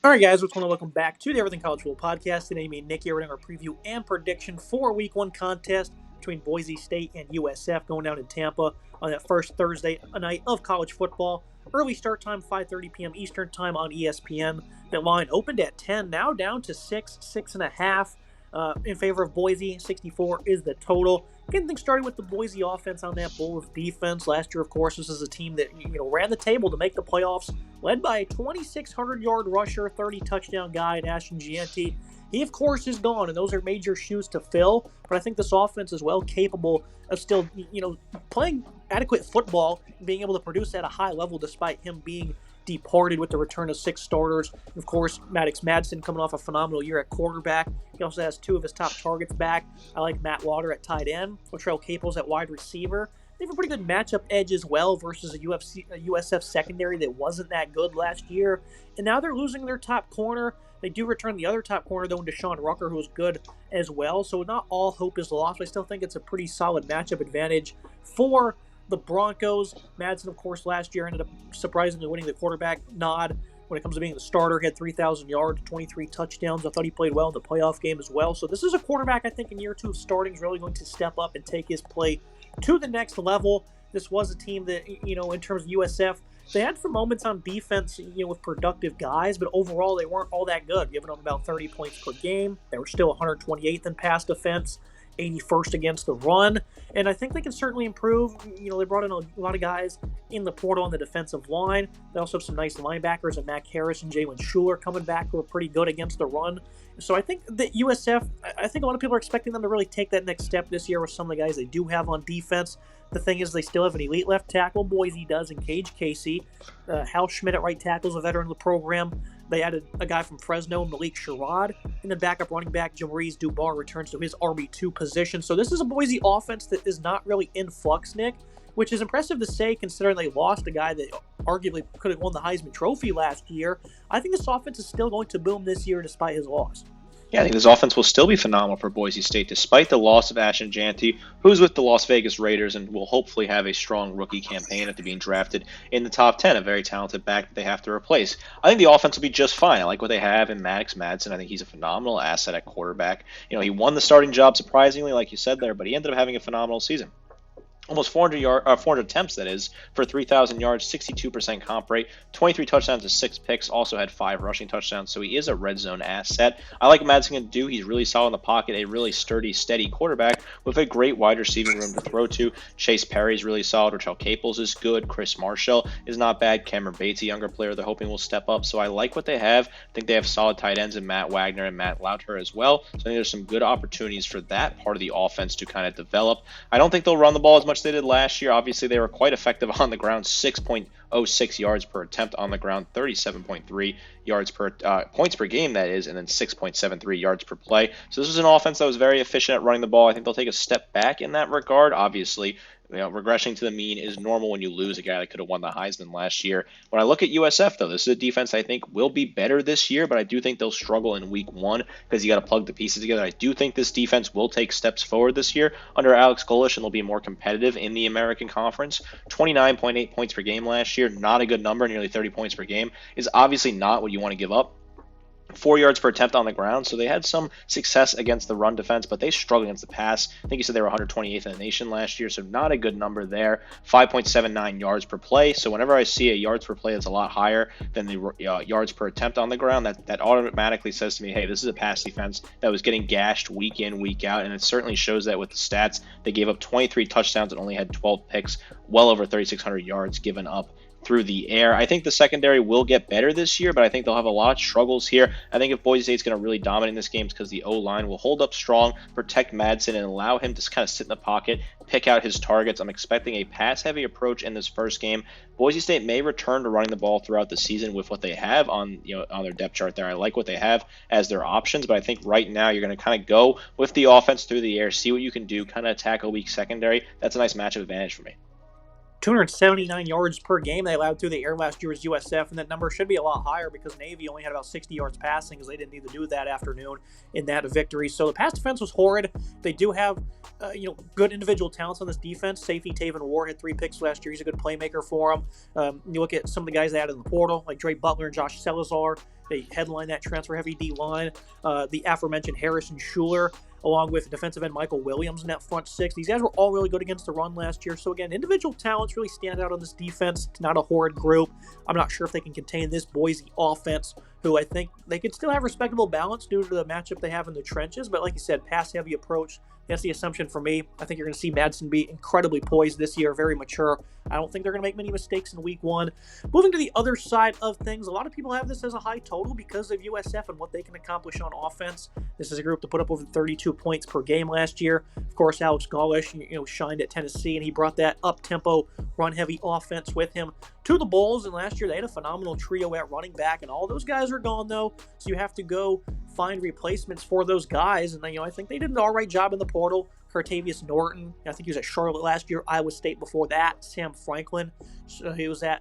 All right, guys, what's going on? Welcome back to the Everything College Football Podcast. Today, me and Nick here are doing our preview and prediction for Week 1 contest between Boise State and USF going down in Tampa on that first Thursday night of college football. Early start time, 5:30 p.m. Eastern Time on ESPN. The line opened at 10, now down to 6.5 in favor of Boise. 64 is the total. Getting things started with the Boise offense on that Bulls defense. Last year, of course, this is a team that ran the table to make the playoffs, led by a 2,600-yard rusher, 30-touchdown guy in Ashton Gianti. He, of course, is gone, and those are major shoes to fill. But I think this offense is well capable of still, playing adequate football and being able to produce at a high level despite him being departed with the return of 6 starters. Of course, Maddox Madsen coming off a phenomenal year at quarterback. He also has 2 of his top targets back. I like Matt Lauder at tight end, Latrell Caples at wide receiver. They have a pretty good matchup edge as well versus a USF secondary that wasn't that good last year. And now they're losing their top corner. They do return the other top corner, though, in Deshaun Rucker, who was good as well. So not all hope is lost. I still think it's a pretty solid matchup advantage for the Broncos. Madsen, of course, last year ended up surprisingly winning the quarterback nod when it comes to being the starter. He had 3,000 yards, 23 touchdowns. I thought he played well in the playoff game as well. So this is a quarterback I think in year 2 of starting is really going to step up and take his play to the next level. This was a team that, in terms of USF, they had some moments on defense, with productive guys, but overall they weren't all that good, giving them about 30 points per game. They were still 128th in pass defense, 81st against the run, and I think they can certainly improve. They brought in a lot of guys in the portal on the defensive line. They also have some nice linebackers, and Mac Harris and Jalen Schuler coming back who are pretty good against the run. So I think that USF, I think a lot of people are expecting them to really take that next step this year with some of the guys they do have on defense. The thing is, they still have an elite left tackle. Boise does, in Cage Casey. Hal Schmidt at right tackle is a veteran of the program. They added a guy from Fresno, Malik Sherrod, and then backup running back Jamariz Dubar returns to his RB2 position. So this is a Boise offense that is not really in flux, Nick, which is impressive to say considering they lost a guy that arguably could have won the Heisman Trophy last year. I think this offense is still going to boom this year despite his loss. Yeah, I think this offense will still be phenomenal for Boise State, despite the loss of Ashton Gianti, who's with the Las Vegas Raiders and will hopefully have a strong rookie campaign after being drafted in the top 10, a very talented back that they have to replace. I think the offense will be just fine. I like what they have in Maddox Madsen. I think he's a phenomenal asset at quarterback. He won the starting job surprisingly, like you said there, but he ended up having a phenomenal season. Almost 400 attempts, that is, for 3,000 yards, 62% comp rate, 23 touchdowns to 6 picks, also had 5 rushing touchdowns, so he is a red zone asset. I like what Madsen can do. He's really solid in the pocket, a really sturdy, steady quarterback with a great wide receiving room to throw to. Chase Perry's really solid. Latrell Caples is good. Chris Marshall is not bad. Cameron Bates, a younger player they're hoping will step up, so I like what they have. I think they have solid tight ends in Matt Wagner and Matt Lauter as well, so I think there's some good opportunities for that part of the offense to kind of develop. I don't think they'll run the ball as much as they did last year. Obviously, they were quite effective on the ground, 6.06 yards per attempt on the ground, 37.3 yards per points per game, that is, and then 6.73 yards per play. So this was an offense that was very efficient at running the ball. I think they'll take a step back in that regard. Obviously, regressing to the mean is normal when you lose a guy that could have won the Heisman last year. When I look at USF, though, this is a defense I think will be better this year, but I do think they'll struggle in week 1 because you got to plug the pieces together. I do think this defense will take steps forward this year under Alex Golish, and they'll be more competitive in the American Conference. 29.8 points per game last year, not a good number. Nearly 30 points per game is obviously not what you want to give up. 4 yards per attempt on the ground, so they had some success against the run defense, but they struggled against the pass. I think you said they were 128th in the nation last year, so not a good number there. 5.79 yards per play, so whenever I see a yards per play that's a lot higher than the yards per attempt on the ground, that automatically says to me, hey, this is a pass defense that was getting gashed week in, week out, and it certainly shows that with the stats. They gave up 23 touchdowns and only had 12 picks, well over 3,600 yards given up through the air. I think the secondary will get better this year, but I think they'll have a lot of struggles here. I think if Boise State's going to really dominate in this game, it's because the O-line will hold up strong, protect Madsen, and allow him to kind of sit in the pocket, pick out his targets. I'm expecting a pass-heavy approach in this first game. Boise State may return to running the ball throughout the season with what they have on their depth chart there. I like what they have as their options, but I think right now you're going to kind of go with the offense through the air, see what you can do, kind of attack a weak secondary. That's a nice matchup advantage for me. 279 yards per game they allowed through the air last year as USF, and that number should be a lot higher because Navy only had about 60 yards passing because they didn't need to do that afternoon in that victory. So the pass defense was horrid. They do have good individual talents on this defense. Safety Taven Ward had 3 picks last year. He's a good playmaker for them. You look at some of the guys they had in the portal, like Dre Butler and Josh Salazar. They headline that transfer-heavy D-line. The aforementioned Harrison Schuler, along with defensive end Michael Williams in that front six. These guys were all really good against the run last year. So again, individual talents really stand out on this defense. It's not a horrid group. I'm not sure if they can contain this Boise offense, who I think they could still have respectable balance due to the matchup they have in the trenches. But like you said, pass-heavy approach. That's the assumption for me. I think you're going to see Madsen be incredibly poised this year, very mature. I don't think they're going to make many mistakes in week one. Moving to the other side of things, a lot of people have this as a high total because of USF and what they can accomplish on offense. This is a group that put up over 32 points per game last year. Of course, Alex Golesh, shined at Tennessee, and he brought that up-tempo, run-heavy offense with him to the Bulls. And last year, they had a phenomenal trio at running back, and all those guys are gone, though, so you have to go find replacements for those guys. And I think they did an all right job in the portal. Cartavius Norton, I think he was at Charlotte last year, Iowa State before that. Sam Franklin, so he was at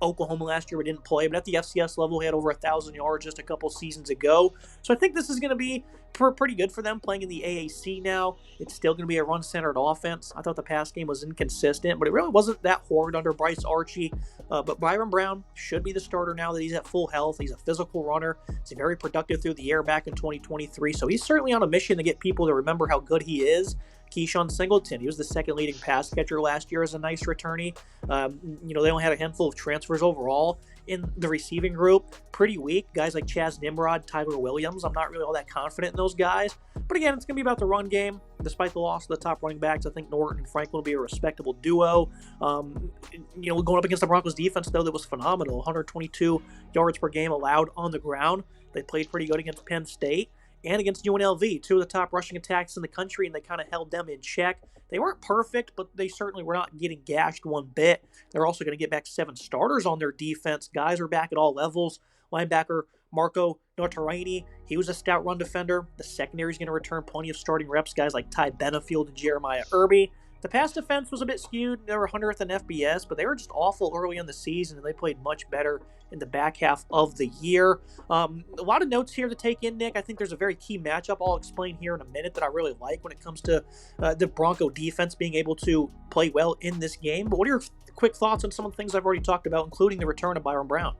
Oklahoma last year, but didn't play. But at the FCS level, he had over 1,000 yards just a couple seasons ago. So I think this is going to be pretty good for them playing in the AAC now. It's still going to be a run-centered offense. I thought the pass game was inconsistent, but it really wasn't that horrid under Bryce Archie. But Byron Brown should be the starter now that he's at full health. He's a physical runner. He's very productive through the air back in 2023. So he's certainly on a mission to get people to remember how good he is. Keyshawn Singleton, he was the second leading pass catcher last year as a nice returnee. They only had a handful of transfers overall in the receiving group. Pretty weak. Guys like Chaz Nimrod, Tyler Williams, I'm not really all that confident in those guys. But again, it's going to be about the run game. Despite the loss of the top running backs, I think Norton and Franklin will be a respectable duo. Going up against the Broncos defense, though, that was phenomenal. 122 yards per game allowed on the ground. They played pretty good against Penn State and against UNLV, two of the top rushing attacks in the country, and they kind of held them in check. They weren't perfect, but they certainly were not getting gashed one bit. They're also going to get back 7 starters on their defense. Guys are back at all levels. Linebacker Marco Notarini, he was a stout run defender. The secondary is going to return plenty of starting reps, guys like Ty Benefield and Jeremiah Irby. The pass defense was a bit skewed. They were 100th in FBS, but they were just awful early in the season, and they played much better in the back half of the year. A lot of notes here to take in, Nick. I think there's a very key matchup I'll explain here in a minute that I really like when it comes to the Bronco defense being able to play well in this game. But what are your quick thoughts on some of the things I've already talked about, including the return of Byron Brown?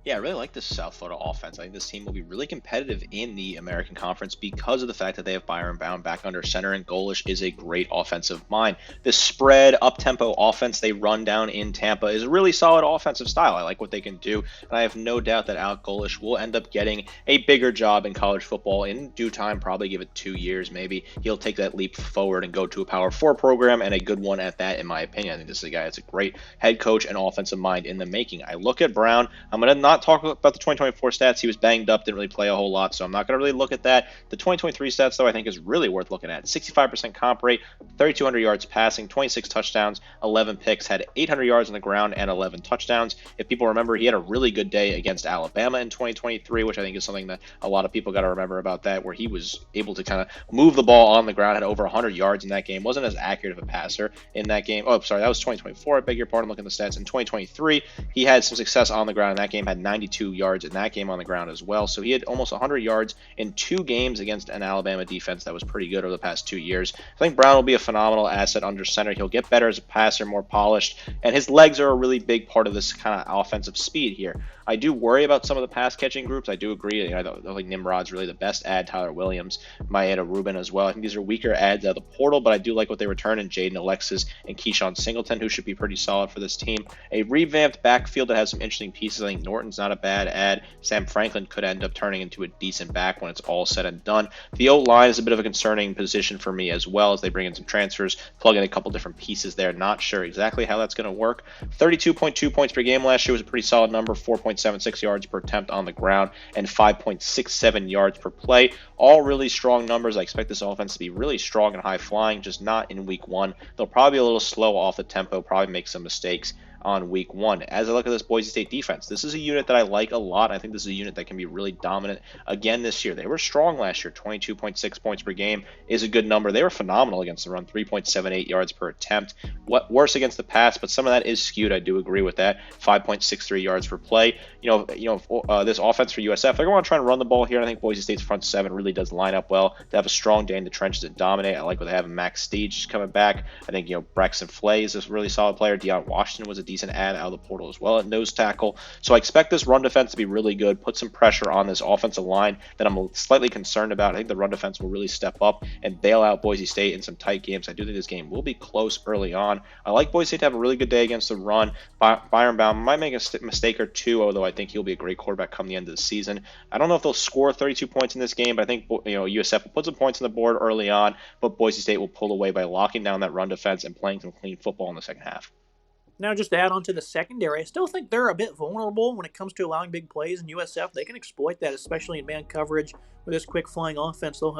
Yeah, I really like this South Florida offense. I think this team will be really competitive in the American Conference because of the fact that they have Byron Brown back under center, and Golesh is a great offensive mind. This spread, up-tempo offense they run down in Tampa is a really solid offensive style. I like what they can do, and I have no doubt that Alec Golesh will end up getting a bigger job in college football in due time, probably give it 2 years maybe. He'll take that leap forward and go to a Power 4 program, and a good one at that, in my opinion. I think this is a guy that's a great head coach and offensive mind in the making. I look at Brown. I'm going to not talk about the 2024 stats. He was banged up, didn't really play a whole lot, so I'm not going to really look at that. The 2023 stats, though, I think is really worth looking at. 65% comp rate, 3,200 yards passing, 26 touchdowns, 11 picks, had 800 yards on the ground and 11 touchdowns. If people remember, he had a really good day against Alabama in 2023, which I think is something that a lot of people got to remember about that, where he was able to kind of move the ball on the ground, had over 100 yards in that game, wasn't as accurate of a passer in that game. Oh, sorry, that was 2024. I beg your pardon, looking at the stats. In 2023, he had some success on the ground in that game, had 92 yards in that game on the ground as well. So he had almost 100 yards in 2 games against an Alabama defense that was pretty good over the past 2 years. I think Brown will be a phenomenal asset under center. He'll get better as a passer, more polished, and his legs are a really big part of this kind of offensive speed here. I do worry about some of the pass catching groups. I do agree. I think Nimrod's really the best add. Tyler Williams, Maeda Rubin as well. I think these are weaker adds out of the portal, but I do like what they return in Jaden Alexis and Keyshawn Singleton, who should be pretty solid for this team. A revamped backfield that has some interesting pieces. I think Norton's not a bad add. Sam Franklin could end up turning into a decent back when it's all said and done. The O-line is a bit of a concerning position for me as well, as they bring in some transfers, plug in a couple different pieces there. Not sure exactly how that's going to work. 32.2 points per game last year was a pretty solid number, 4.76 yards per attempt on the ground, and 5.67 yards per play. All really strong numbers. I expect this offense to be really strong and high flying, just not in week one. They'll probably be a little slow off the tempo, probably make some mistakes. on week 1. As I look at this Boise State defense, this is a unit that I like a lot. I think this is a unit that can be really dominant again this year. They were strong last year. 22.6 points per game is a good number. They were phenomenal against the run, 3.78 yards per attempt. What worse against the pass, but some of that is skewed. I do agree with that. 5.63 yards per play. This offense for USF, they're going to try and run the ball here. I think Boise State's front seven really does line up well. They have a strong day in the trenches that dominate. I like what they have in Max Stage coming back. I think Braxton Flay is a really solid player. Deion Washington was a decent add out of the portal as well at nose tackle. So I expect this run defense to be really good. Put some pressure on this offensive line that I'm slightly concerned about. I think the run defense will really step up and bail out Boise State in some tight games. I do think this game will be close early on. I like Boise State to have a really good day against the run. Byron Baum might make a mistake or two, although I think he'll be a great quarterback come the end of the season. I don't know if they'll score 32 points in this game, but I think USF will put some points on the board early on, but Boise State will pull away by locking down that run defense and playing some clean football in the second half. Now, just to add on to the secondary, I still think they're a bit vulnerable when it comes to allowing big plays in USF. They can exploit that, especially in man coverage. With this quick flying offense, they'll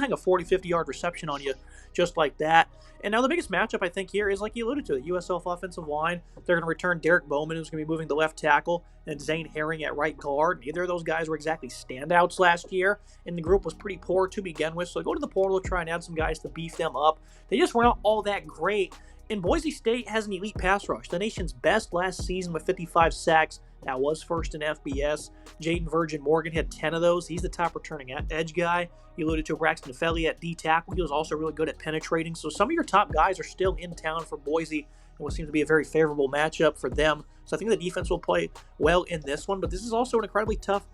hang a 40, 50-yard reception on you just like that. And now the biggest matchup, I think, here is, like you alluded to, the USF offensive line. They're going to return Derek Bowman, who's going to be moving to left tackle, and Zane Herring at right guard. Neither of those guys were exactly standouts last year, and the group was pretty poor to begin with. So go to the portal to try and add some guys to beef them up. They just were not all that great. And Boise State has an elite pass rush, the nation's best last season with 55 sacks. That was first in FBS. Jaden Virgin Morgan had 10 of those. He's the top returning edge guy. You alluded to Braxton Felly at D tackle. He was also really good at penetrating. So some of your top guys are still in town for Boise, and what seems to be a very favorable matchup for them. So I think the defense will play well in this one, but this is also an incredibly tough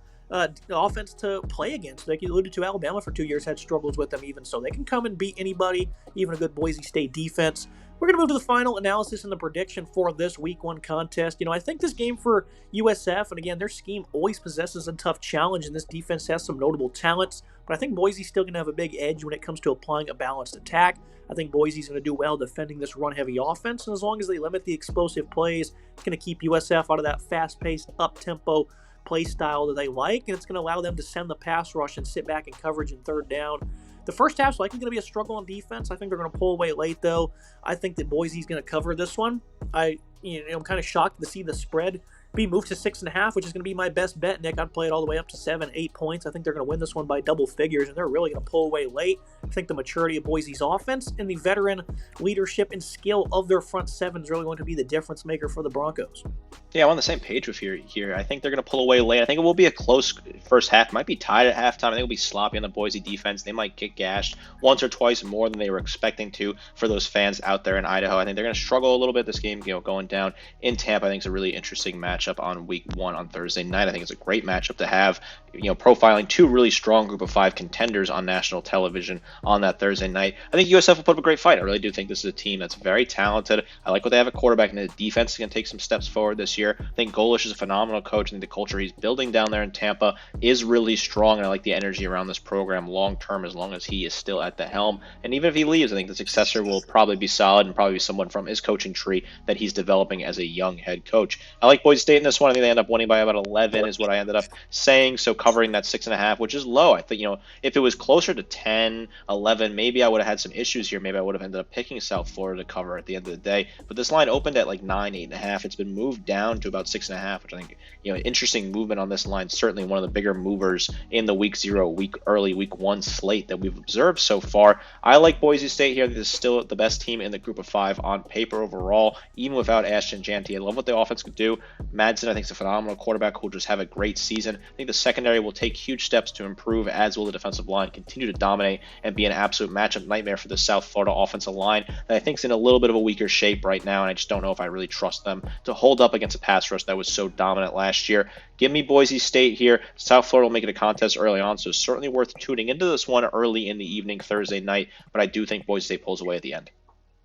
offense to play against. Like you alluded to, Alabama for 2 years had struggles with them even, so they can come and beat anybody, even a good Boise State defense. We're going to move to the final analysis and the prediction for this Week 1 contest. I think this game for USF, and again, their scheme always possesses a tough challenge, and this defense has some notable talents, but I think Boise's still going to have a big edge when it comes to applying a balanced attack. I think Boise's going to do well defending this run-heavy offense, and as long as they limit the explosive plays, it's going to keep USF out of that fast-paced, up-tempo play style that they like, and it's going to allow them to send the pass rush and sit back in coverage in third down. The first half's likely going to be a struggle on defense. I think they're going to pull away late, though. I think that Boise's going to cover this one. I'm kind of shocked to see the spread be moved to 6.5, which is going to be my best bet, Nick. I'd play it all the way up to 7, 8 points. I think they're going to win this one by double figures, and they're really going to pull away late. I think the maturity of Boise's offense and the veteran leadership and skill of their front seven is really going to be the difference maker for the Broncos. Yeah, I'm on the same page with you here. I think they're going to pull away late. I think it will be a close first half. It might be tied at halftime. I think it'll be sloppy on the Boise defense. They might get gashed once or twice more than they were expecting to for those fans out there in Idaho. I think they're going to struggle a little bit this game, going down in Tampa. I think it's a really interesting matchup on Week 1 on Thursday night. I think it's a great matchup to have, profiling two really strong Group of 5 contenders on national television on that Thursday night. I think USF will put up a great fight. I really do think this is a team that's very talented. I like what they have at quarterback, and the defense is going to take some steps forward this year. I think Golish is a phenomenal coach, and the culture he's building down there in Tampa is really strong, and I like the energy around this program long term as long as he is still at the helm. And even if he leaves, I think the successor will probably be solid and probably be someone from his coaching tree that he's developing as a young head coach. I like Boise State in this one. I think they end up winning by about 11 is what I ended up saying, so covering that 6.5, which is low. I think, if it was closer to 10, 11, maybe I would have had some issues here. Maybe I would have ended up picking South Florida to cover at the end of the day. But this line opened at like 9, 8.5. It's been moved down to about 6.5, which I think, an interesting movement on this line. Certainly one of the bigger movers in the Week 1 slate that we've observed so far. I like Boise State here. This is still the best team in the Group of 5 on paper overall, even without Ashton Jeanty. I love what the offense could do. Madsen, I think, is a phenomenal quarterback who will just have a great season. I think the secondary will take huge steps to improve, as will the defensive line continue to dominate and be an absolute matchup nightmare for the South Florida offensive line that I think is in a little bit of a weaker shape right now, and I just don't know if I really trust them to hold up against a pass rush that was so dominant last year. Give me Boise State here. South Florida will make it a contest early on, so it's certainly worth tuning into this one early in the evening Thursday night, but I do think Boise State pulls away at the end.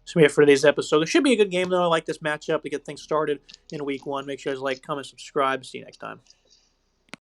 So for today's episode, it should be a good game, though. I like this matchup to get things started in Week 1. Make sure you like, comment, subscribe. See you next time.